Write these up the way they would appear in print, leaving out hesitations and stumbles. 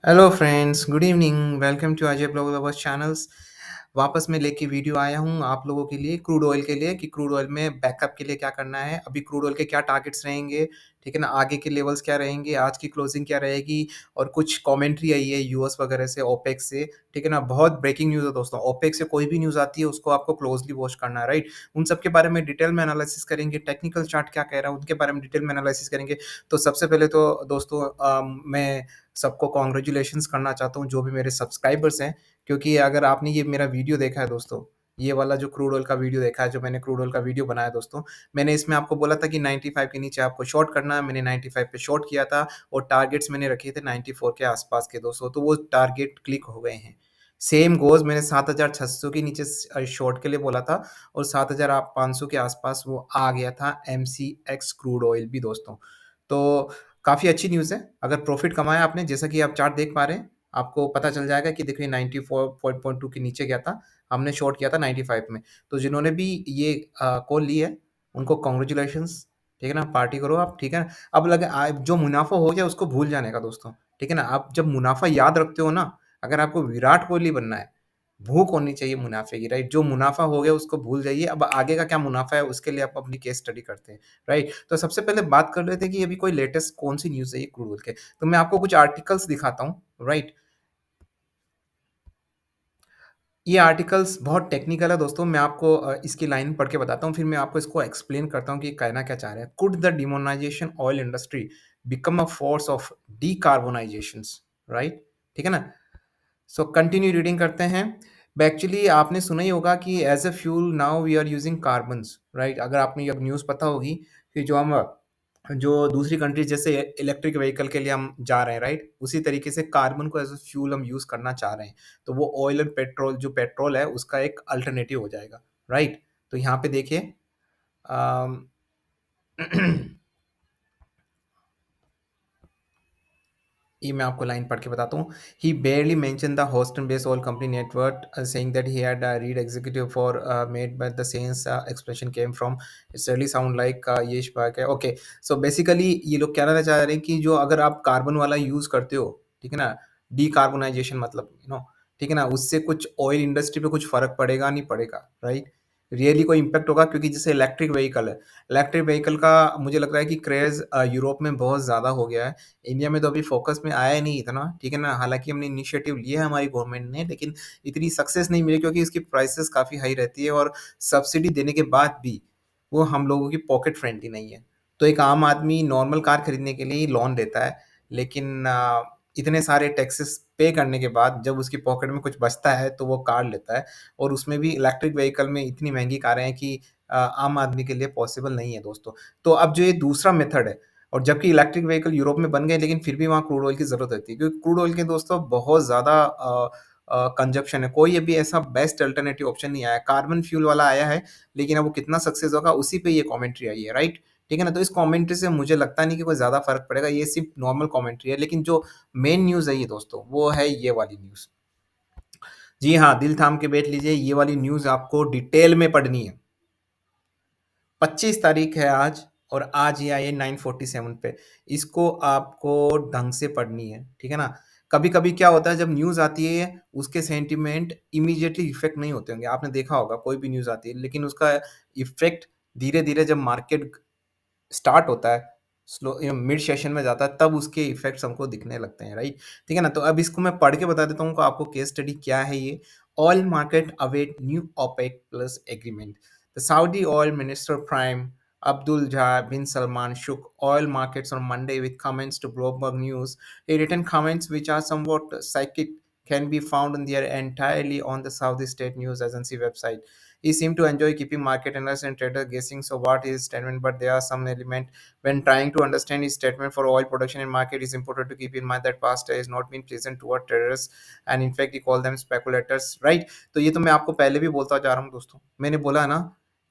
Hello friends, good evening. Welcome to Ajay blog lovers channels. वापस मैं लेके वीडियो आया हूँ आप लोगों के लिए क्रूड ऑयल के लिए कि क्रूड ऑयल में बैकअप के लिए क्या करना है, अभी क्रूड ऑयल के क्या टारगेट्स रहेंगे, ठीक है ना, आगे के लेवल्स क्या रहेंगे, आज की क्लोजिंग क्या रहेगी। और कुछ कमेंट्री आई है यूएस वगैरह से, ओपेक से, ठीक है ना। बहुत ब्रेकिंग न्यूज़ है दोस्तों। ओपेक से कोई भी न्यूज़ आती है उसको आपको क्लोजली वॉच करना है, राइट। उन सब के बारे में डिटेल में एनालिसिस करेंगे, टेक्निकल चार्ट क्या कह रहा है उनके बारे में डिटेल में एनालिसिस करेंगे। तो सबसे पहले तो दोस्तों मैं सबको कॉन्ग्रेचुलेशंस करना चाहता हूँ जो भी मेरे सब्सक्राइबर्स हैं, क्योंकि अगर आपने ये मेरा वीडियो देखा है दोस्तों, ये वाला जो क्रूड ऑयल का वीडियो देखा है, जो मैंने क्रूड ऑयल का वीडियो बनाया दोस्तों, मैंने इसमें आपको बोला था कि 95 के नीचे आपको शॉर्ट करना है। मैंने 95 पे शॉर्ट किया था और टारगेट्स मैंने रखे थे 94 के आसपास के दोस्तों, तो वो टारगेट क्लिक हो गए हैं। सेम गोज़ मैंने 7600 के नीचे शॉर्ट के लिए बोला था और 7500 के आसपास वो आ गया था एमसीएक्स क्रूड ऑयल भी दोस्तों। तो काफ़ी अच्छी न्यूज़ है। अगर प्रॉफ़िट कमाया आपने, जैसा कि आप चार्ट देख पा रहे हैं, आपको पता चल जाएगा कि देखिए 94.2 के नीचे गया था, हमने शॉर्ट किया था 95 में। तो जिन्होंने भी ये कॉल ली है, उनको कांग्रेचुलेशंस, ठीक है ना? पार्टी करो आप, ठीक है ना? अब लगे जो मुनाफ़ा हो गया उसको भूल जाने का दोस्तों, ठीक है ना? आप जब मुनाफ़ा याद रखते हो ना, अगर आपको विराट कोहली बनना है, भूख होनी चाहिए मुनाफ़े की, राइट? जो मुनाफ़ा हो गया उसको भूल जाइए, अब आगे का क्या मुनाफ़ा है उसके लिए आप अपनी केस स्टडी करते हैं, राइट? तो सबसे पहले बात कर लेते हैं कि अभी कोई लेटेस्ट कौन-सी न्यूज़ है ये क्रूड ऑयल के। तो मैं आपको कुछ आर्टिकल्स दिखाता हूँ, राइट? ये आर्टिकल्स बहुत टेक्निकल है दोस्तों, मैं आपको इसकी लाइन पढ़ के बताता हूँ, फिर मैं आपको इसको एक्सप्लेन करता हूँ कि ये कहना क्या चाह रहे हैं। Could the demonetization oil industry become a force of decarbonizations, right? ठीक है ना? सो कंटिन्यू रीडिंग करते हैं। एक्चुअली आपने सुना ही होगा कि as a fuel now we are using carbons, right. अगर आपने ये न्यूज़ पता होगी कि जो दूसरी कंट्रीज जैसे इलेक्ट्रिक व्हीकल के लिए हम जा रहे हैं, राइट, उसी तरीके से कार्बन को एज अ फ्यूल हम यूज़ करना चाह रहे हैं। तो वो ऑयल एंड पेट्रोल, जो पेट्रोल है उसका एक अल्टरनेटिव हो जाएगा, राइट। तो यहाँ पे देखिए अम, ये मैं आपको लाइन पढ़ के बताता हूँ। ही barely mentioned the Houston based oil company network, saying that he had a read executive for made by the same expression came from, it's really sound like यश भाग है। ओके, सो बेसिकली ये लोग कहना चाह रहे हैं कि जो अगर आप कार्बन वाला यूज़ करते हो, ठीक है ना, डीकार्बोनाइजेशन मतलब ठीक है ना, उससे कुछ ऑयल इंडस्ट्री पे कुछ फ़र्क पड़ेगा, नहीं पड़ेगा, राइट? रियली कोई इम्पैक्ट होगा, क्योंकि जैसे इलेक्ट्रिक व्हीकल है, इलेक्ट्रिक व्हीकल का मुझे लग रहा है कि क्रेज़ यूरोप में बहुत ज़्यादा हो गया है। इंडिया में तो अभी फ़ोकस में आया ही नहीं इतना, ठीक है ना? हालाँकि हमने इनिशिएटिव लिया है हमारी गवर्नमेंट ने, लेकिन इतनी सक्सेस नहीं मिली क्योंकि इसकी प्राइसेज़ काफ़ी हाई रहती है और सब्सिडी देने के बाद भी वो हम लोगों की पॉकेट फ्रेंडली नहीं है। तो एक आम आदमी नॉर्मल कार खरीदने के लिए ही लोन लेता है, लेकिन इतने सारे टैक्सेस पे करने के बाद जब उसकी पॉकेट में कुछ बचता है, तो वो कार लेता है और उसमें भी इलेक्ट्रिक व्हीकल में इतनी महँगी कारें हैं कि आम आदमी के लिए पॉसिबल नहीं है दोस्तों। तो अब जो ये दूसरा मेथड है, और जबकि इलेक्ट्रिक व्हीकल यूरोप में बन गए, लेकिन फिर भी वहाँ क्रूड ऑयल की ज़रूरत रहती है, क्योंकि क्रूड ऑयल के दोस्तों बहुत ज़्यादा कंज़म्पशन है। कोई अभी ऐसा बेस्ट अल्टरनेटिव ऑप्शन नहीं आया। कार्बन फ्यूल वाला आया है, लेकिन अब वो कितना सक्सेस होगा उसी पे ये कमेंट्री आई है, राइट? ठीक है ना? तो इस कमेंट्री से मुझे लगता नहीं कि कोई ज़्यादा फ़र्क पड़ेगा, ये सिर्फ़ नॉर्मल कमेंट्री है, लेकिन जो मेन न्यूज़ है ये दोस्तों, वो है ये वाली न्यूज़। जी हाँ, दिल थाम के बैठ लीजिए, ये वाली न्यूज़ आपको डिटेल में पढ़नी है। 25 तारीख है आज और आज ये आई है 9:47 पे। इसको आपको ढंग से पढ़नी है, ठीक है ना? कभी-कभी क्या होता है जब न्यूज़ आती है, उसके सेंटिमेंट इमीडिएटली इफ़ेक्ट नहीं होते होंगे। आपने देखा होगा कोई भी न्यूज़ आती है, लेकिन उसका इफ़ेक्ट धीरे-धीरे जब मार्केट स्टार्ट होता है, मिड सेशन में जाता है, तब उसके इफ़ेक्ट्स हमको दिखने लगते हैं, राइट? ठीक है ना? तो अब इसको मैं पढ़ के बता देता हूँ कि आपको केस स्टडी क्या है ये। Oil market await new OPEC plus agreement. The Saudi oil minister prime Abdul Jabbar bin Salman shook oil markets on Monday with comments to Bloomberg News. He written comments which are somewhat psychic can be found in their entirely on the Saudi State News Agency website. He seemed to enjoy keeping market analysts and traders guessing so what is his statement, but there are some element when trying to understand his statement for oil production and market. It's important to keep in mind that past has not been pleasant toward traders and in fact he called them speculators, right? तो ये तो मैं आपको पहले भी बोलता जा रहा हूँ दोस्तों। मैंने बोला ना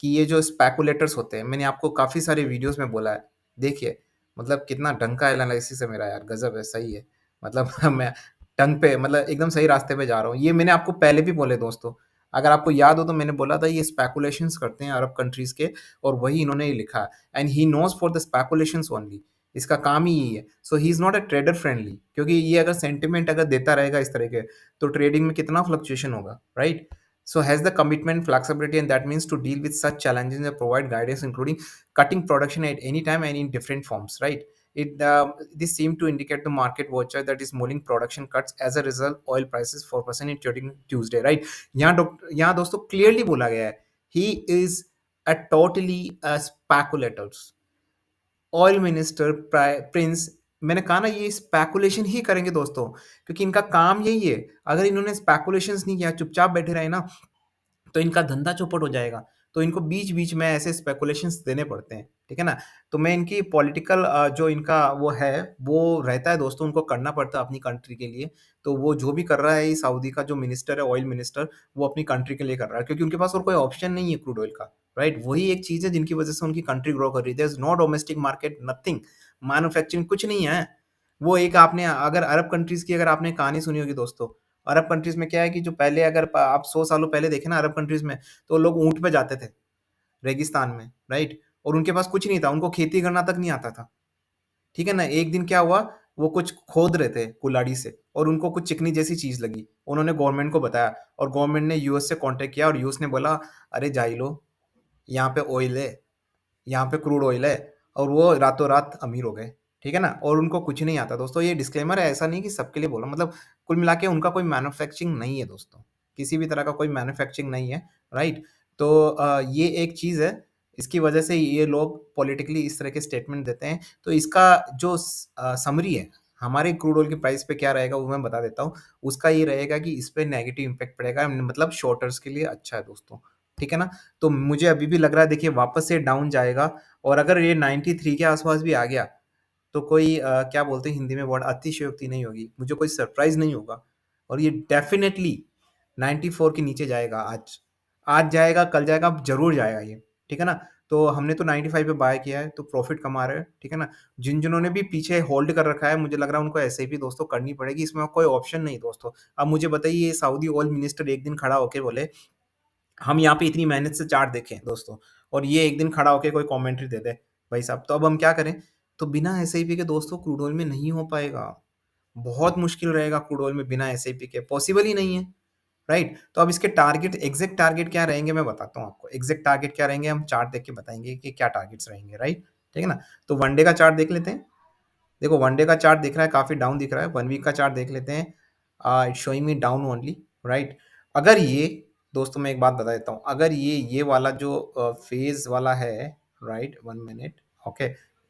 कि ये जो स्पेकुलेटर्स होते हैं, मैंने आपको काफ़ी सारे वीडियोज़ में बोला है। देखिए, मतलब कितना ढंग का एनालिसिस है मेरा यार, गज़ब है, सही है। मतलब मैं ढंग पे मतलब एकदम सही रास्ते पे जा रहा हूँ। ये मैंने आपको पहले भी बोले दोस्तों। अगर आपको याद हो तो मैंने बोला था ये स्पेकुलेशंस करते हैं अरब कंट्रीज़ के और वही इन्होंने लिखा है and he knows for the speculations only. इसका काम ही यही है। So he is not a trader friendly, क्योंकि ये अगर सेंटिमेंट अगर देता रहेगा इस तरह के, तो ट्रेडिंग में कितना फ्लक्चुएशन होगा, right? So has the commitment, flexibility, and that means to deal with such challenges and provide guidance, including cutting production at any time and in different forms, right? This seem to indicate the market watcher that is mulling production cuts as a result oil prices 4% in trading Tuesday, right? यहाँ दोस्तों clearly बोला गया है, he is a totally a speculators, oil minister Prince, मैंने कहा ना ये speculation ही करेंगे दोस्तों, क्योंकि इनका काम यही है। अगर इन्होंने स्पेकुलेशंस नहीं किया, चुपचाप बैठे रहे ना, तो इनका धंधा चौपट हो जाएगा। तो इनको बीच-बीच में ऐसे स्पेकुलेशंस देने पड़ते हैं, ठीक है ना? तो मैं इनकी पॉलिटिकल जो इनका वो है, वो रहता है दोस्तों, उनको करना पड़ता है अपनी कंट्री के लिए। तो वो जो भी कर रहा है, ये सऊदी का जो मिनिस्टर है, ऑयल मिनिस्टर, वो अपनी कंट्री के लिए कर रहा है, क्योंकि उनके पास और कोई ऑप्शन नहीं है क्रूड ऑयल का, राइट? वही एक चीज़ है जिनकी वज़ह से उनकी कंट्री ग्रो कर रही है। There is no domestic market, nothing, manufacturing कुछ नहीं है। वो एक आपने अगर अरब कंट्रीज़ की अगर आपने कहानी सुनी होगी दोस्तों, अरब कंट्रीज़ में क्या है कि जो पहले अगर प आप 100 सालों पहले देखें ना अरब कंट्रीज़ में, तो लोग ऊँट पे जाते थे, रेगिस्तान में, राइट? और उनके पास कुछ नहीं था, उनको खेती करना तक नहीं आता था, ठीक है ना? एक दिन क्या हुआ, वो कुछ खोद रहे थे कुल्हाड़ी से और उनको कुछ चिकनी जैसी चीज़ लगी। उन्होंने गवर्नमेंट को बताया और गवर्नमेंट ने यूएस से कॉन्टैक्ट किया और यूएस ने बोला, "अरे जाइलो, यहाँ पे ऑयल है, यहाँ पे क्रूड ऑयल है", और वो रातों-रात अमीर हो गए, ठीक है ना? और उनको कुछ नहीं आता दोस्तों, ये डिस्क्लेमर है, ऐसा नहीं कि सबके लिए बोला, मतलब कुल मिला के उनका कोई मैन्युफैक्चरिंग नहीं है दोस्तों, किसी भी तरह का कोई मैन्युफैक्चरिंग नहीं है, राइट? तो ये एक चीज़ है, इसकी वजह से ये लोग पॉलिटिकली इस तरह के स्टेटमेंट देते हैं। तो इसका जो समरी है, हमारे क्रूड ऑयल के प्राइस पे क्या रहेगा वो मैं बता देता हूँ। उसका ये रहेगा कि इस पे नेगेटिव इम्पैक्ट पड़ेगा, मतलब शॉर्टर्स के लिए अच्छा है दोस्तों, ठीक है ना? तो मुझे अभी भी लग रहा है, देखिए वापस से डाउन जाएगा और अगर ये 93 के आस-पास भी आ गया, तो कोई क्या बोलते हैं हिंदी में वर्ड, अतिशयोक्ति नहीं होगी, मुझे कोई सरप्राइज़ नहीं होगा और ये डेफ़िनेटली 94 के नीचे जाएगा आज। आज जाएगा, कल जाएगा, ज़रूर जाएगा ये, ठीक है ना? तो हमने तो 95 पे बाय किया है, तो प्रॉफ़िट कमा रहे हैं, ठीक है ना? जिन्होंने भी पीछे होल्ड कर रखा है, मुझे लग रहा है उनको एसआईपी दोस्तों करनी पड़ेगी, इसमें कोई ऑप्शन नहीं दोस्तों। अब मुझे बताइए, ये सऊदी ऑयल मिनिस्टर एक दिन खड़ा होके बोले, हम यहाँ पे इतनी मेहनत से चार्ट देखे हैं दोस्तों, और ये एक दिन खड़ा होके कोई कमेंट्री दे दे, भाई साहब, तो अब हम क्या करें? तो बिना एसआईपी के दोस्तों क्रूड ऑयल में नहीं हो पाएगा। बहुत मुश्किल रहेगा क्रूड ऑयल में बिना एसआईपी के, पॉसिबल ही नहीं है, राइट? तो अब इसके टारगेट, एग्ज़ैक्ट टारगेट क्या रहेंगे मैं बताता हूँ आपको। एग्ज़ैक्ट टारगेट क्या रहेंगे, हम चार्ट देख के बताएँगे कि क्या टारगेट्स रहेंगे, राइट? ठीक है ना? तो वन डे का चार्ट देख लेते हैं। देखो वन डे का चार्ट दिख रहा है, काफ़ी डाउन दिख रहा है। 1 वीक का चार्ट देख लेते हैं। It's showing me down only, right? अगर ये, दोस्तों मैं एक बात बता देता हूँ, अगर ये वाला जो फ़ेज़ वाला है, राइट? 1 minute, okay.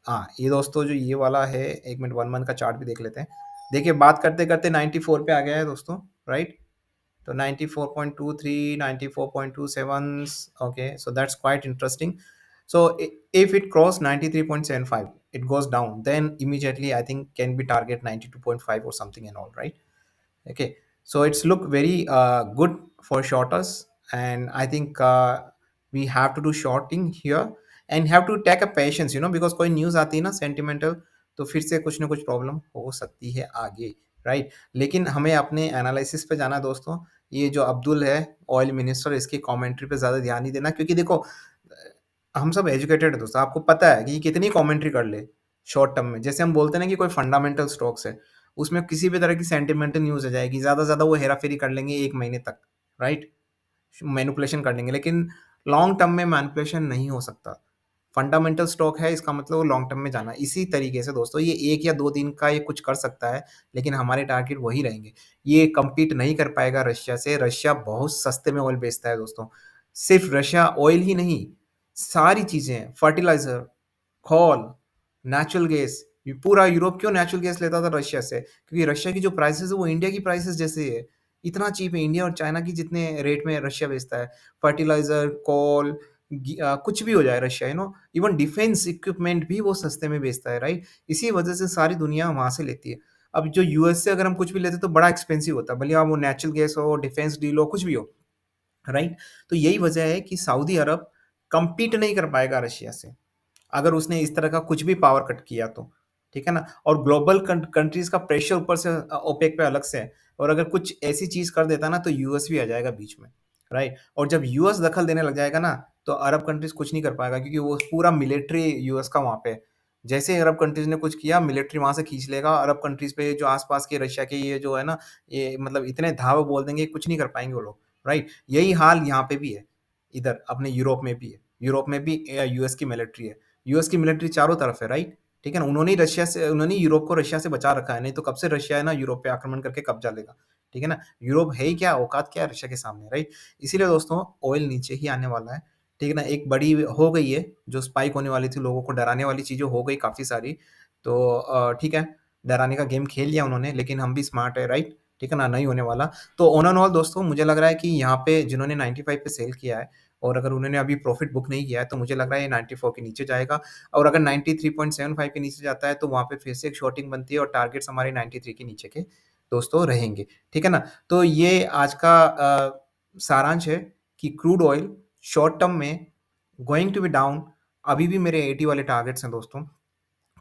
हाँ, ये दोस्तों जो ये वाला है, 1 मिनट 1 मंथ का चार्ट भी देख लेते हैं। देखिए बात करते-करते 94 पे आ गया है दोस्तों, राइट? तो 94.23, 94.27, okay, so that's quite interesting. So if it cross 93.75, it goes down, then immediately I think can be target 92.5 or something and all, right? Okay, so it's look very good for shorters, and I think we have to do shorting here and have to take a patience, because कोई news आती है ना sentimental, तो फिर से कुछ ना कुछ प्रॉब्लम हो सकती है आगे, राइट? लेकिन हमें अपने एनालिसिस पे जाना है दोस्तों। ये जो अब्दुल है, ऑयल मिनिस्टर, इसकी कमेंट्री पे ज़्यादा ध्यान नहीं देना, क्योंकि देखो हम सब एजुकेटेड है दोस्तों, आपको पता है कि ये कितनी कमेंट्री कर ले शॉर्ट टर्म में। जैसे हम बोलते हैं ना कि कोई फंडामेंटल स्टॉक्स है, उसमें किसी भी तरह की सेंटिमेंटल न्यूज़ आ जाएगी, ज़्यादा से ज़्यादा वो हेरा-फेरी कर लेंगे 1 महीने तक, राइट? मैनिपुलेशन कर लेंगे, लेकिन लॉन्ग टर्म में मैनिपुलेशन नहीं हो सकता। फंडामेंटल स्टॉक है, इसका मतलब वो लॉन्ग टर्म में जाना है। इसी तरीके से दोस्तों ये 1 या 2 दिन का ये कुछ कर सकता है, लेकिन हमारे टारगेट वही रहेंगे। ये कम्पीट नहीं कर पाएगा रशिया से, रशिया बहुत सस्ते में ऑयल बेचता है दोस्तों। सिर्फ़ रशिया ऑयल ही नहीं, सारी चीज़ें हैं, फर्टिलाइज़र, कोल, नेचुरल गैस, ये पूरा यूरोप क्यों नेचुरल गैस लेता था रशिया से? क्योंकि रशिया की जो प्राइसेज़ है वो इंडिया की प्राइसेज़ जैसे है। इतना चीप है, इंडिया और चाइना की जितने रेट में रशिया बेचता है। फर्टिलाइज़र, कोल, कुछ भी हो जाए रशिया, इवन डिफेंस इक्विपमेंट भी वो सस्ते में बेचता है, राइट? इसी वजह से सारी दुनिया वहाँ से लेती है। अब जो यूएस से अगर हम कुछ भी लेते हैं तो बड़ा एक्सपेंसिव होता है, भले आप वो नेचुरल गैस हो, डिफेंस डील हो, कुछ भी हो, राइट? तो यही वजह है कि सऊदी अरब कम्पीट नहीं कर पाएगा रशिया से, अगर उसने इस तरह का कुछ भी पावर कट किया तो, ठीक है ना? और ग्लोबल कंट्रीज़ का प्रेशर ऊपर से ओपेक पे अलग से है, और अगर कुछ ऐसी चीज़ कर देता ना तो यूएस भी आ जाएगा बीच में, राइट? और जब यूएस दखल देने लग जाएगा ना, तो अरब कंट्रीज़ कुछ नहीं कर पाएगा, क्योंकि वो पूरा मिलिट्री यूएस का वहाँ पे है। जैसे ही अरब कंट्रीज़ ने कुछ किया, मिलिट्री वहाँ से खींच लेगा, अरब कंट्रीज़ पे जो आस-पास के रशिया के ये जो है ना, ये मतलब इतने धावे बोल देंगे, कुछ नहीं कर पाएँगे वो लोग, राइट? यही हाल यहाँ पे भी है, इधर अपने यूरोप में भी है। यूरोप में भी यूएस की मिलिट्री है। यूएस की मिलिट्री चारों तरफ है, राइट? ठीक है ना? उन्होंने ही यूरोप को रशिया से बचा रखा है, नहीं तो कब से रशिया है ना यूरोप पे आक्रमण करके कब्जा लेगा, ठीक है ना? यूरोप है ही क्या, औकात क्या है रशिया के सामने, राइट? इसीलिए दोस्तों ऑयल नीचे ही आने वाला है, ठीक है ना? एक बड़ी हो गई है, जो स्पाइक होने वाली थी, लोगों को डराने वाली चीज़ें हो गई काफ़ी सारी। तो ठीक है, डराने का गेम खेल लिया उन्होंने, लेकिन हम भी स्मार्ट है, राइट? ठीक है ना? नहीं होने वाला। तो ऑन एंड ऑल दोस्तों मुझे लग रहा है कि यहाँ पे जिन्होंने 95 पे सेल किया है और अगर उन्होंने अभी प्रॉफ़िट बुक नहीं किया है, तो मुझे लग रहा है ये 94 के नीचे जाएगा और अगर 93.75 के नीचे जाता है, तो वहाँ पे फिर से एक शॉर्टिंग बनती है और टारगेट्स हमारे 93 के नीचे के दोस्तों रहेंगे, ठीक है ना? तो ये आज का सारांश है कि क्रूड ऑयल शॉर्ट टर्म में गोइंग टू बी डाउन। अभी भी मेरे 80 वाले टारगेट्स हैं दोस्तों।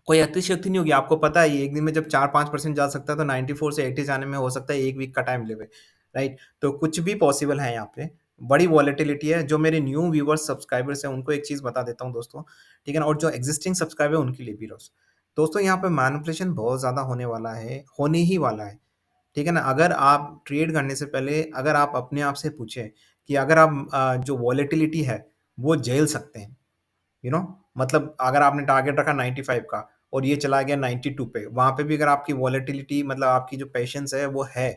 कोई अतिशयोक्ति नहीं होगी, आपको पता है ये एक दिन में जब 4-5% जा सकता है तो 94 से 80 जाने में हो सकता है 1 वीक का टाइम लेवे, राइट? तो कुछ भी पॉसिबल है यहाँ पे। बड़ी वॉलेटिलिटी है, जो मेरे न्यू व्यूअर्स सब्सक्राइबर्स हैं उनको एक चीज़ बता देता हूँ दोस्तों, ठीक है ना? और जो एक्जिस्टिंग सब्सक्राइबर है उनके लिए भी दोस्तों यहाँ पे मैनिपुलेशन बहुत ज़्यादा होने वाला है, होने ही वाला है। ठीक है ना? अगर आप ट्रेड करने से पहले अगर आप अपने आप से पूछें कि अगर आप जो वॉलेटिलिटी है, वो झेल सकते हैं, यू नो मतलब अगर आपने टारगेट रखा 95 का और ये चला गया 92 पे, वहाँ पे भी अगर आपकी वॉलेटिलिटी मतलब आपकी जो पेशेंस है वो है,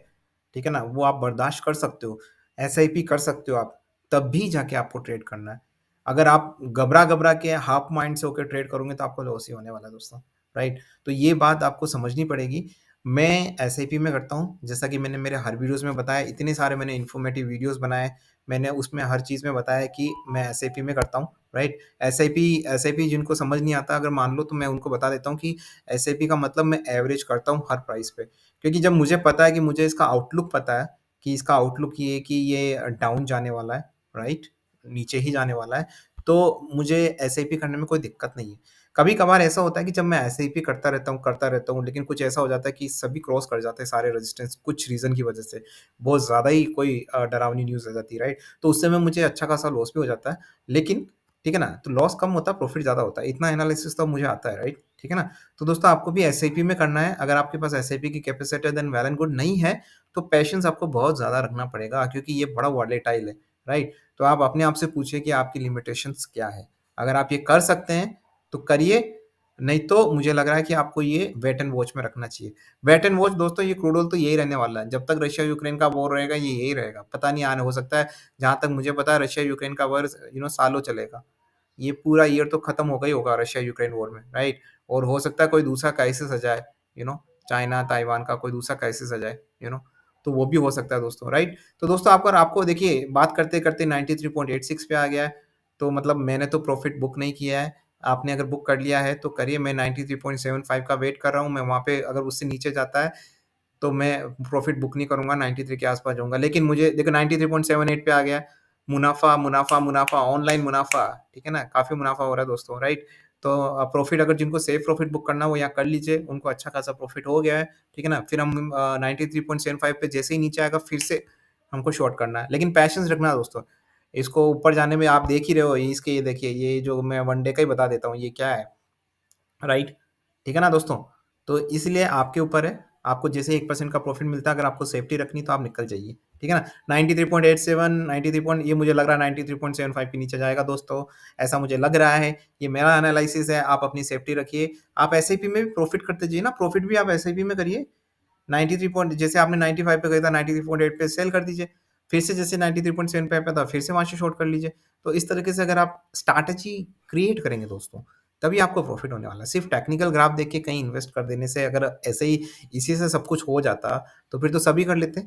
ठीक है ना? वो आप बर्दाश्त कर सकते हो, एसआईपी कर सकते हो आप, तब भी जाके आपको ट्रेड करना है। अगर आप घबरा-घबरा के हाफ माइंड से होके ट्रेड करोगे तो आपको लॉस ही होने वाला है दोस्तों, राइट? तो ये बात आपको समझनी पड़ेगी। मैं एसआईपी में करता हूँ, जैसा कि मैंने मेरे हर वीडियोज़ में बताया, इतने सारे मैंने इन्फॉर्मेटिव वीडियोज़ बनाए, मैंने उसमें हर चीज़ में बताया कि मैं एसआईपी में करता हूँ, राइट? एसआईपी एसआईपी जिनको समझ नहीं आता अगर मान लो तो मैं उनको बता देता हूँ कि एसआईपी का मतलब मैं एवरेज करता हूँ हर प्राइस पे। क्योंकि जब मुझे पता है कि मुझे इसका आउटलुक पता है कि इसका आउटलुक ये है कि ये डाउन जाने वाला है, राइट? नीचे ही जाने वाला है, तो मुझे एसआईपी करने में कोई दिक्कत नहीं है। कभी-कभार ऐसा होता है कि जब मैं एसआईपी करता रहता हूँ, लेकिन कुछ ऐसा हो जाता है कि सभी क्रॉस कर जाते हैं सारे रेजिस्टेंस कुछ रीज़न की वजह से। बहुत ज़्यादा ही कोई डरावनी न्यूज़ आ जाती है, राइट? तो उस समय मुझे अच्छा खासा लॉस भी हो जाता है। लेकिन ठीक है ना? तो लॉस कम होता है, प्रॉफ़िट ज़्यादा होता है। इतना एनालिसिस तो मुझे आता है, राइट? ठीक है ना? तो दोस्तों आपको भी एसआईपी में करना है। अगर आपके पास एसआईपी की capacity then well and good, नहीं है, तो पेशेंस आपको बहुत ज़्यादा रखना पड़ेगा क्योंकि ये बड़ा वोलेटाइल है, राइट? तो आप अपने आप से पूछिए कि आपकी लिमिटेशंस क्या है? अगर आप ये कर सकते हैं, तो करिए, नहीं तो मुझे लग रहा है कि आपको ये वेट एंड वॉच में रखना चाहिए। वेट एंड वॉच दोस्तों ये क्रूड ऑयल तो यही रहने वाला है। जब तक रशिया-यूक्रेन का वॉर रहेगा, ये यही रहेगा। पता नहीं आने हो सकता है, जहाँ तक मुझे पता है रशिया-यूक्रेन का वॉर सालों चलेगा। ये पूरा ईयर तो खत्म हो गई होगा रशिया यूक्रेन वॉर में, राइट? और हो सकता है कोई दूसरा क्राइसिस आ जाए, यू नो चाइना, ताइवान का कोई दूसरा क्राइसिस आ जाए, तो वो भी हो सकता है दोस्तों, राइट? तो दोस्तों आपको आपको देखिए बात करते-करते 93.86 पे आ गया है, तो मतलब मैंने तो प्रॉफिट बुक नहीं किया है। आपने अगर बुक कर लिया है तो करिए, मैं 93.75 का वेट कर रहा हूँ, मैं वहाँ पे अगर उससे नीचे जाता है तो मैं प्रॉफ़िट बुक नहीं करूँगा, 93 के आस-पास जाऊँगा। लेकिन मुझे देखो 93.78 पे आ गया, मुनाफ़ा, मुनाफ़ा, मुनाफ़ा, ऑनलाइन मुनाफ़ा, ठीक है ना? काफ़ी मुनाफ़ा हो रहा है दोस्तों, राइट? तो प्रॉफ़िट अगर जिनको सेफ प्रॉफ़िट बुक करना है वो यहाँ कर लीजिए, उनको अच्छा खासा प्रॉफ़िट हो गया है, ठीक है ना? फिर हम 93.75 पे जैसे ही नीचे आएगा फिर से हमको शॉर्ट करना है। लेकिन पैशेंस रखना है दोस्तों, इसको ऊपर जाने में आप देख ही रहे हो, इसके ये देखिए, ये जो मैं वन डे का ही बता देता हूँ, ये क्या है? राइट? ठीक है ना दोस्तों? तो इसलिए आपके ऊपर है, आपको जैसे 1% का प्रॉफ़िट मिलता है, अगर आपको सेफ्टी रखनी है तो आप निकल जाइए, ठीक है ना? 93.87 93 पॉइंट ये मुझे लग रहा है 93.75 के नीचे जाएगा दोस्तों, ऐसा मुझे लग रहा है, ये मेरा एनालिसिस है, आप अपनी सेफ्टी रखिए। आप एसआईपी में भी प्रॉफ़िट करते जाइए ना, प्रॉफ़िट भी आप एसआईपी में करिए। 93 पॉइंट जैसे आपने 95 पे गया था 93.8 पे सेल कर दीजिए। फिर से जैसे 93.75 पे था फिर से वहाँ से शॉर्ट कर लीजिए। तो इस तरीके से अगर आप स्ट्रैटेजी क्रिएट करेंगे दोस्तों, तभी आपको प्रॉफिट होने वाला है। सिर्फ टेक्निकल ग्राफ देख के कहीं इन्वेस्ट कर देने से अगर ऐसे ही इसी से सब कुछ हो जाता, तो फिर तो सभी कर लेते।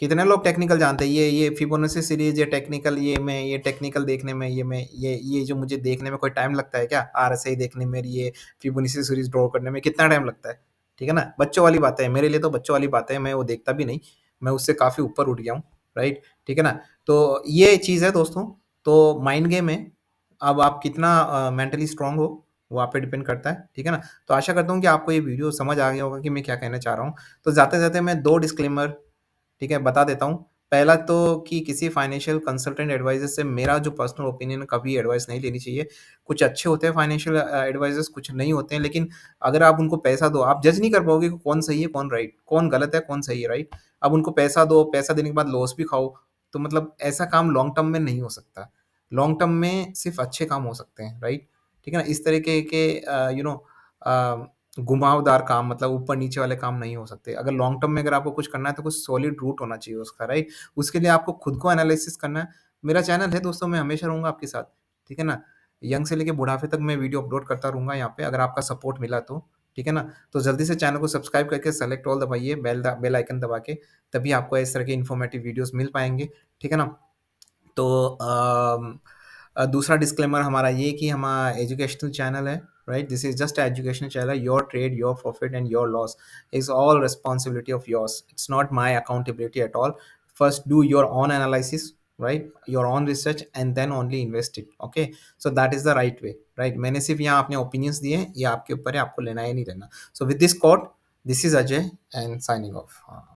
कितने लोग टेक्निकल जानते हैं? ये फिबोनाची सीरीज़, ये टेक्निकल, ये टेक्निकल देखने में, ये जो मुझे देखने में कोई टाइम लगता है क्या? आरएसआई देखने में, ये फिबोनाची सीरीज़ ड्रॉ करने में कितना टाइम लगता है? ठीक है ना? बच्चों वाली बातें हैं, मेरे लिए तो बच्चों वाली बातें हैं, मैं वो देखता भी नहीं। मैं उससे काफ़ी ऊपर उठ गया हूँ, राइट? ठीक है ना? तो ये चीज़ है दोस्तों, तो माइंड गेम है। अब आप कितना मेंटली स्ट्रॉन्ग हो, वो आप पे डिपेंड करता है, ठीक है ना? तो आशा करता हूँ कि आपको ये वीडियो समझ आ गया होगा कि मैं क्या कहना चाह रहा हूँ। तो जाते-जाते मैं 2 डिस्क्लेमर, ठीक है, बता देता हूँ। पहला तो कि किसी फाइनेंशियल कंसल्टेंट एडवाइज़र से मेरा जो पर्सनल ओपिनियन है, कभी एडवाइस नहीं लेनी चाहिए। कुछ अच्छे होते हैं फाइनेंशियल एडवाइज़र्स, कुछ नहीं होते हैं, लेकिन अगर आप उनको पैसा दो, आप जज नहीं कर पाओगे कि कौन सही है, कौन राइट, कौन गलत है, कौन सही है, राइट? अब उनको पैसा दो, पैसा देने के बाद लॉस भी खाओ, तो मतलब ऐसा काम लॉन्ग टर्म में नहीं हो सकता। लॉन्ग टर्म में सिर्फ़ अच्छे काम हो सकते हैं, राइट? ठीक है ना? इस तरीके के घुमावदार काम, मतलब ऊपर-नीचे वाले काम नहीं हो सकते। अगर लॉन्ग टर्म में अगर आपको कुछ करना है तो कुछ सॉलिड रूट होना चाहिए उसका, राइट? उसके लिए आपको खुद को एनालिसिस करना है। मेरा चैनल है दोस्तों, मैं हमेशा रहूँगा आपके साथ, ठीक है ना? यंग से लेके बुढ़ापे तक मैं वीडियो अपलोड करता रहूँगा यहाँ पे, अगर आपका सपोर्ट मिला तो, ठीक है ना? तो जल्दी से चैनल को सब्सक्राइब करके सेलेक्ट ऑल दबाइए, बेल आइकन दबा के, तभी आपको इस तरह के इन्फॉर्मेटिव वीडियोज़ मिल पाएँगे, ठीक है ना? तो दूसरा डिस्क्लेमर हमारा ये कि हमारा एजुकेशनल चैनल है, right? This is just a educational channel, your trade, your profit and your loss is all responsibility of yours. It's not my accountability at all. First do your own analysis, right? Your own research and then only invest it, okay? So that is the right way, right? मैंने सिर्फ यहाँ अपने opinions दिए हैं, ये आपके ऊपर है, आपको लेना है या नहीं लेना। So with this quote, this is Ajay and signing off.